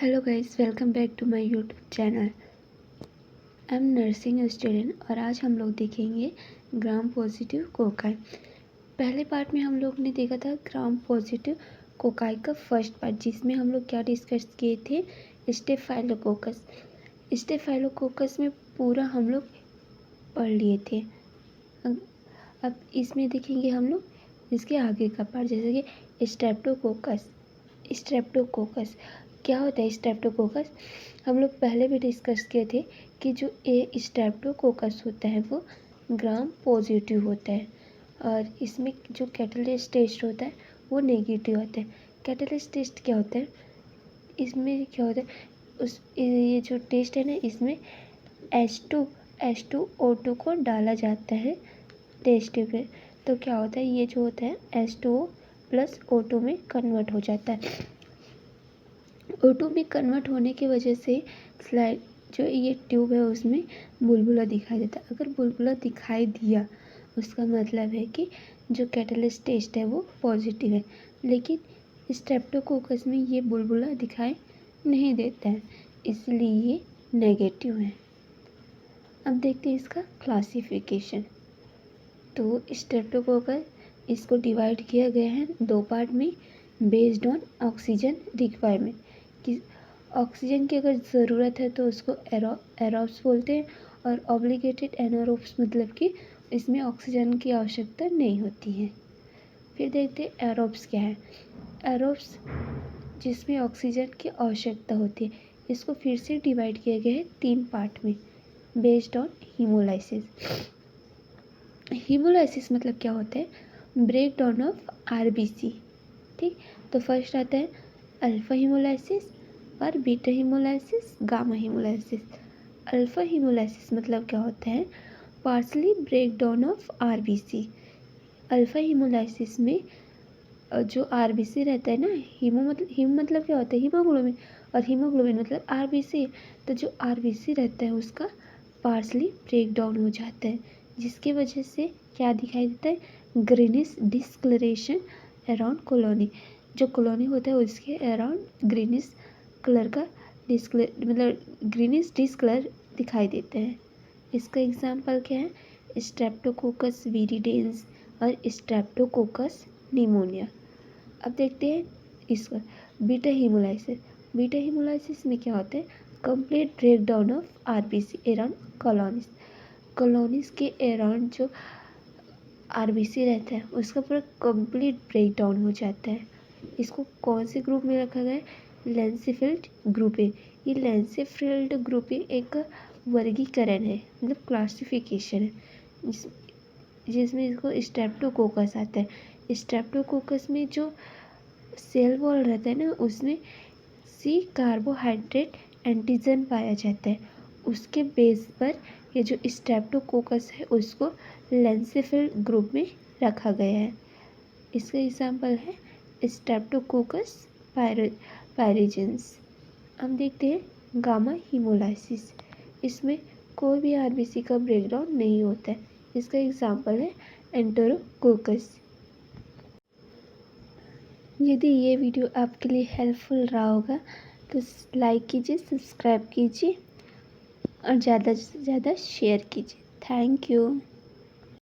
Hello guys, welcome back to my YouTube channel. I am nursing student और आज हम लोग देखेंगे ग्राम पॉजिटिव कोकाई। पहले पार्ट में हम लोग ने देखा था ग्राम पॉजिटिव कोकाई का फर्स्ट पार्ट, जिसमें हम लोग क्या डिस्कस किए थे, स्टेफाइलोकोकस। स्टेफाइलोकोकस में पूरा हम लोग पढ़ लिए थे। अब इसमें देखेंगे हम लोग इसके आगे का पार्ट, जैसे कि स्ट्रेप्टोकोकस। क्या होता है स्ट्रेप्टोकोकस? हम लोग पहले भी डिस्कस किए थे कि जो स्ट्रेप्टोकोकस होता है वो ग्राम पॉजिटिव होता है और इसमें जो कैटलिस्ट टेस्ट होता है वो नेगेटिव होता है। कैटलिस्ट टेस्ट क्या होता है? इसमें क्या होता है, ये जो टेस्ट है ना, इसमें H2O2 को डाला जाता है टेस्ट पे। तो क्या होता है, ये जो होता है H2O प्लस O2 में कन्वर्ट हो जाता है। O2 में कन्वर्ट होने की वजह से स्लाइड जो ये ट्यूब है उसमें बुलबुला दिखाई देता है। अगर बुलबुला दिखाई दिया उसका मतलब है कि जो कैटलिस्ट टेस्ट है वो पॉजिटिव है, लेकिन स्ट्रेप्टोकोकस में ये बुलबुला दिखाई नहीं देता है, इसलिए ये नेगेटिव है। अब देखते हैं इसका क्लासिफिकेशन। तो स्ट्रेप्टोकोकस इसको डिवाइड किया गया है दो पार्ट में बेस्ड ऑन ऑक्सीजन रिक्वायरमेंट। कि ऑक्सीजन की अगर ज़रूरत है तो उसको एरोब्स बोलते हैं, और ऑब्लिगेटेड एनारोब्स मतलब कि इसमें ऑक्सीजन की आवश्यकता नहीं होती है। फिर देखते हैं एरोब्स क्या है। एरोब्स जिसमें ऑक्सीजन की आवश्यकता होती है, इसको फिर से डिवाइड किया गया है तीन पार्ट में बेस्ड ऑन हीमोलाइसिस। हीमोलाइसिस मतलब क्या होता है? Break down of RBC. ठीक, तो फर्स्ट आता है अल्फा हीमोलाइसिस और beta haemolysis, gamma haemolysis. Alpha haemolysis मतलब क्या होता है? Partially break down of RBC. Alpha haemolysis में जो आरबीसी रहता है ना, हीमो मतलब क्या होता है? हीमोग्लोबिन, और हीमोग्लोबिन मतलब आरबीसी। तो जो आरबीसी रहता है उसका पार्शली ब्रेक डाउन हो जाता है, जिसकी वजह से क्या दिखाई देता है? Greenish discolouration around colony. जो कॉलोनी होता है उसके अराउंड ग्रीनिश कलर का ग्रीनिश डिस्कलर दिखाई देते हैं। इसका एग्जाम्पल क्या है? स्ट्रेप्टोकोकस विरिडेंस और स्ट्रेप्टोकोकस निमोनिया। अब देखते हैं इसका बीटा हीमोलाइसिस। बीटा हीमोलाइसिस में क्या होता है? Complete break down of RBC around colonies. Colonies के अराउंड जो आरबीसी रहता है उसका पूरा कंप्लीट ब्रेक डाउन हो जाता है। इसको कौन से ग्रुप में रखा गया है? लेंसीफील्ड ग्रुपिंग। ये लेंसीफील्ड ग्रुपिंग एक वर्गीकरण है, मतलब क्लासिफिकेशन है, जिसमें इसको स्ट्रेप्टोकोकस आता है। स्ट्रेप्टोकोकस में जो सेल वॉल रहता है ना, उसमें सी कार्बोहाइड्रेट एंटीजन पाया जाता है। उसके बेस पर ये जो स्ट्रेप्टोकोकस है उसको लेंसीफील्ड ग्रुप में रखा गया है। इसका एग्जाम्पल है स्ट्रेप्टोकोकस पायरेजेंस। हम देखते हैं गामा हीमोलाइसिस। इसमें कोई भी आरबीसी का ब्रेकडाउन नहीं होता है। इसका एग्जाम्पल है एंटेरोकोकस। यदि ये वीडियो आपके लिए हेल्पफुल रहा होगा तो लाइक कीजिए, सब्सक्राइब कीजिए और ज़्यादा से ज़्यादा शेयर कीजिए। Thank you.